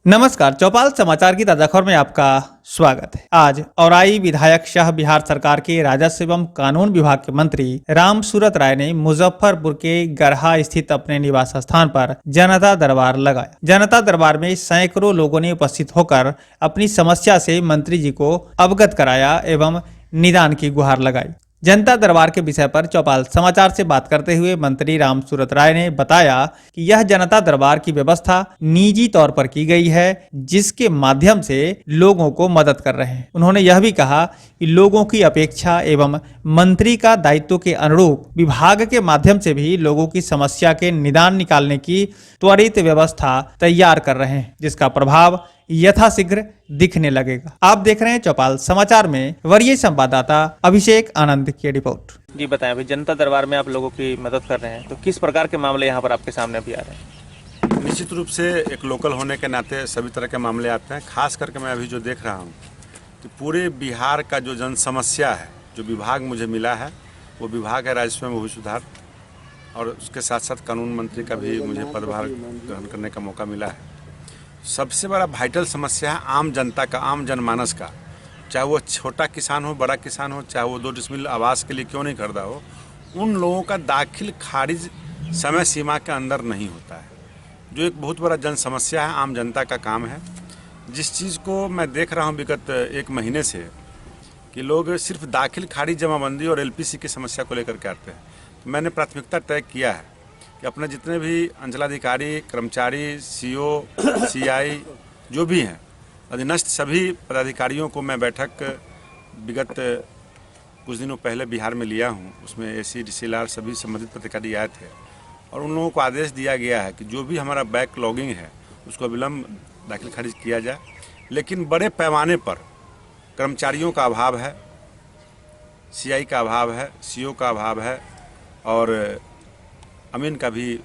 नमस्कार, चौपाल समाचार की ताजा खबर में आपका स्वागत है। आज औराई विधायक शाह बिहार सरकार के राजस्व एवं कानून विभाग के मंत्री राम सूरत राय ने मुजफ्फरपुर के गरहा स्थित अपने निवास स्थान पर जनता दरबार लगाया। जनता दरबार में सैकड़ों लोगों ने उपस्थित होकर अपनी समस्या से मंत्री जी को अवगत कराया एवं निदान की गुहार लगाई। जनता दरबार के विषय पर चौपाल समाचार से बात करते हुए मंत्री राम सूरत राय ने बताया कि यह जनता दरबार की व्यवस्था निजी तौर पर की गई है, जिसके माध्यम से लोगों को मदद कर रहे हैं। उन्होंने यह भी कहा कि लोगों की अपेक्षा एवं मंत्री का दायित्व के अनुरूप विभाग के माध्यम से भी लोगों की समस्या के निदान निकालने की त्वरित व्यवस्था तैयार कर रहे हैं, जिसका प्रभाव यथाशीघ्र दिखने लगेगा। आप देख रहे हैं चौपाल समाचार में वरीय संवाददाता अभिषेक आनंद की रिपोर्ट। जी बताएं, अभी जनता दरबार में आप लोगों की मदद कर रहे हैं, तो किस प्रकार के मामले यहाँ पर आपके सामने अभी आ रहे हैं? निश्चित रूप से एक लोकल होने के नाते सभी तरह के मामले आते हैं। खास करके मैं अभी जो देख रहा हूँ कि पूरे बिहार का जो जन समस्या है, जो विभाग मुझे मिला है वो विभाग है राजस्व एवं भूमि सुधार, और उसके साथ साथ कानून मंत्री का भी मुझे पदभार ग्रहण करने का मौका मिला है। सबसे बड़ा वाइटल समस्या है आम जनता का, आम जनमानस का, चाहे वो छोटा किसान हो, बड़ा किसान हो, चाहे वो 2 डिसमिल आवास के लिए क्यों नहीं खरीदा हो, उन लोगों का दाखिल खारिज समय सीमा के अंदर नहीं होता है, जो एक बहुत बड़ा जन समस्या है, आम जनता का काम है। जिस चीज़ को मैं देख रहा हूँ विगत 1 महीने से कि लोग सिर्फ दाखिल खारिज जमाबंदी और एलपीसी की समस्या को लेकर के आते हैं, तो मैंने प्राथमिकता तय किया है कि अपने जितने भी अंचलाधिकारी, कर्मचारी, सीओ, सीआई जो भी हैं, अधीनस्थ सभी पदाधिकारियों को मैं बैठक विगत कुछ दिनों पहले बिहार में लिया हूं। उसमें एसी, डीसीएलआर सभी संबंधित पदाधिकारी आए थे और उन लोगों को आदेश दिया गया है कि जो भी हमारा बैकलॉगिंग है उसको विलम्ब दाखिल खारिज किया जाए। लेकिन बड़े पैमाने पर कर्मचारियों का अभाव है, सीआई का अभाव है, सीओ का अभाव है और अमीन का भी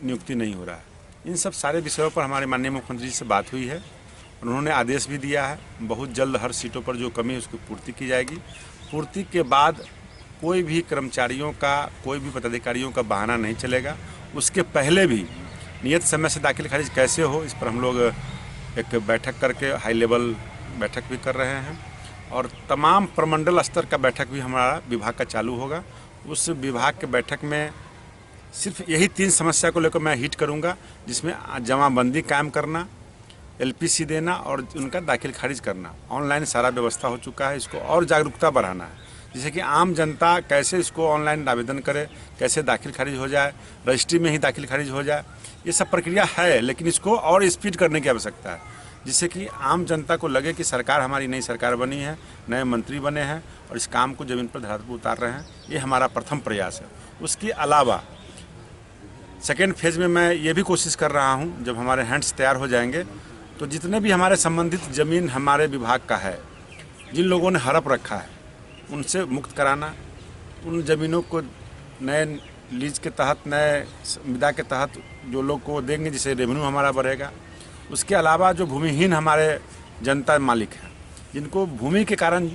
नियुक्ति नहीं हो रहा है। इन सब सारे विषयों पर हमारे माननीय मुख्यमंत्री जी से बात हुई है। उन्होंने आदेश भी दिया है, बहुत जल्द हर सीटों पर जो कमी है उसकी पूर्ति की जाएगी। पूर्ति के बाद कोई भी कर्मचारियों का, कोई भी पदाधिकारियों का बहाना नहीं चलेगा। उसके पहले भी नियत समय से दाखिल खारिज कैसे हो, इस पर हम लोग एक बैठक करके हाई लेवल बैठक भी कर रहे हैं और तमाम प्रमंडल स्तर का बैठक भी हमारा विभाग का चालू होगा। उस विभाग के बैठक में सिर्फ यही 3 समस्या को लेकर मैं हिट करूंगा, जिसमें जमाबंदी कायम करना, एलपीसी देना और उनका दाखिल खारिज करना। ऑनलाइन सारा व्यवस्था हो चुका है, इसको और जागरूकता बढ़ाना है, जिससे कि आम जनता कैसे इसको ऑनलाइन आवेदन करे, कैसे दाखिल खारिज हो जाए, रजिस्ट्री में ही दाखिल खारिज हो जाए। ये सब प्रक्रिया है, लेकिन इसको और स्पीड करने की आवश्यकता है, जिससे कि आम जनता को लगे कि सरकार हमारी नई सरकार बनी है, नए मंत्री बने हैं और इस काम को ज़मीन पर धरातल पर उतार रहे हैं। ये हमारा प्रथम प्रयास है। उसके अलावा सेकेंड फेज़ में मैं ये भी कोशिश कर रहा हूँ, जब हमारे हैंड्स तैयार हो जाएंगे तो जितने भी हमारे संबंधित ज़मीन हमारे विभाग का है, जिन लोगों ने हड़प रखा है, उनसे मुक्त कराना, उन ज़मीनों को नए लीज के तहत, नए संविदा के तहत जो लोग को देंगे, जिससे रेवेन्यू हमारा बढ़ेगा। उसके अलावा जो भूमिहीन हमारे जनता मालिक हैं, जिनको भूमि के कारण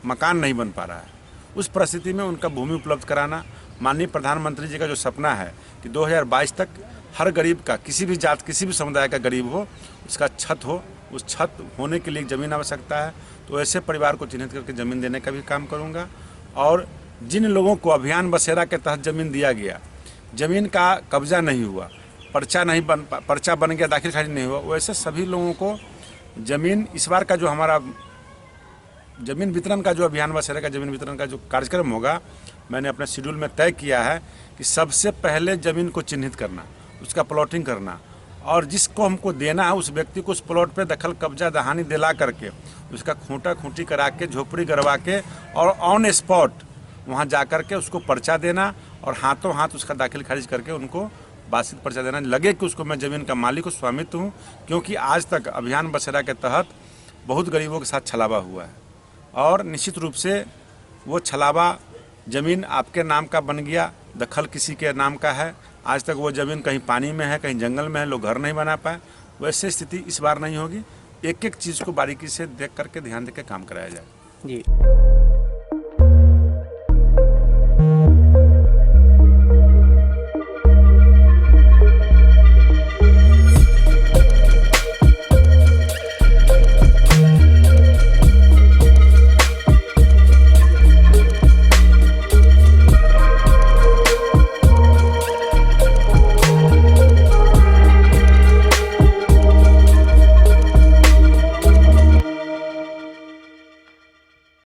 मकान नहीं बन पा रहा है, उस परिस्थिति में उनका भूमि उपलब्ध कराना। माननीय प्रधानमंत्री जी का जो सपना है कि 2022 तक हर गरीब का, किसी भी जात, किसी भी समुदाय का गरीब हो, उसका छत हो, उस छत होने के लिए ज़मीन आवश्यकता है, तो ऐसे परिवार को चिन्हित करके ज़मीन देने का भी काम करूंगा। और जिन लोगों को अभियान बसेरा के तहत ज़मीन दिया गया, ज़मीन का कब्जा नहीं हुआ, पर्चा बन गया, दाखिल खारिज नहीं हुआ, वैसे सभी लोगों को ज़मीन, इस बार का जो हमारा ज़मीन वितरण का जो अभियान बसेरा का ज़मीन वितरण का जो कार्यक्रम होगा, मैंने अपने शेड्यूल में तय किया है कि सबसे पहले ज़मीन को चिन्हित करना, उसका प्लॉटिंग करना और जिसको हमको देना है उस व्यक्ति को उस प्लॉट पे दखल कब्जा दहानी दिला करके, उसका खूंटा खूंटी करा के, झोपड़ी गड़वा के और ऑन स्पॉट वहाँ जा कर के उसको पर्चा देना और हाथों हाथ उसका दाखिल खारिज करके उनको बासित पर्चा देना, लगे कि उसको मैं ज़मीन का मालिक और स्वामित्व हूँ। क्योंकि आज तक अभियान बसेरा के तहत बहुत गरीबों के साथ छलावा हुआ है और निश्चित रूप से वो छलावा, ज़मीन आपके नाम का बन गया, दखल किसी के नाम का है, आज तक वो ज़मीन कहीं पानी में है, कहीं जंगल में है, लोग घर नहीं बना पाए, वैसे स्थिति इस बार नहीं होगी। एक एक चीज़ को बारीकी से देख करके, ध्यान देकर काम कराया जाए। जी।